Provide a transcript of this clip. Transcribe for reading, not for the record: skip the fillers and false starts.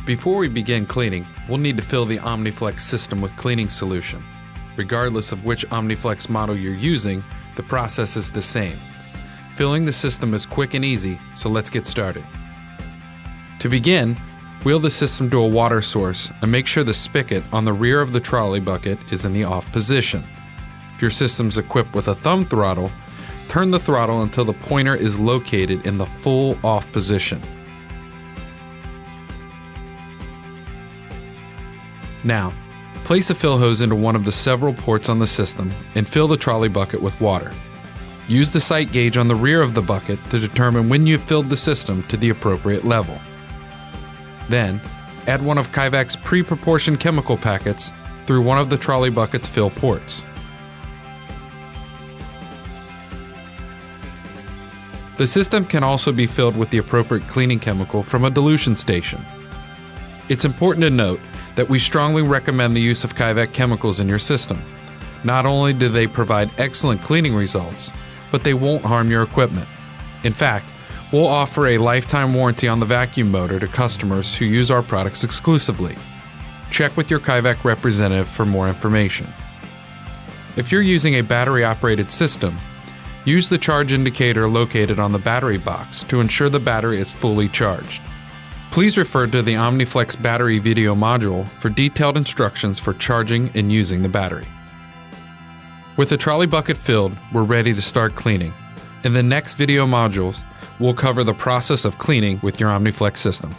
Before we begin cleaning, we'll need to fill the OmniFlex system with cleaning solution. Regardless of which OmniFlex model you're using, the process is the same. Filling the system is quick and easy, so let's get started. To begin, wheel the system to a water source and make sure the spigot on the rear of the trolley bucket is in the off position. If your system's equipped with a thumb throttle, turn the throttle until the pointer is located in the full off position. Now, place a fill hose into one of the several ports on the system and fill the trolley bucket with water. Use the sight gauge on the rear of the bucket to determine when you've filled the system to the appropriate level. Then, add one of Kaivac's pre-proportioned chemical packets through one of the trolley bucket's fill ports. The system can also be filled with the appropriate cleaning chemical from a dilution station. It's important to note that we strongly recommend the use of Kaivac chemicals in your system. Not only do they provide excellent cleaning results, but they won't harm your equipment. In fact, we'll offer a lifetime warranty on the vacuum motor to customers who use our products exclusively. Check with your Kaivac representative for more information. If you're using a battery-operated system, use the charge indicator located on the battery box to ensure the battery is fully charged. Please refer to the OmniFlex battery video module for detailed instructions for charging and using the battery. With the trolley bucket filled, we're ready to start cleaning. In the next video modules, we'll cover the process of cleaning with your OmniFlex system.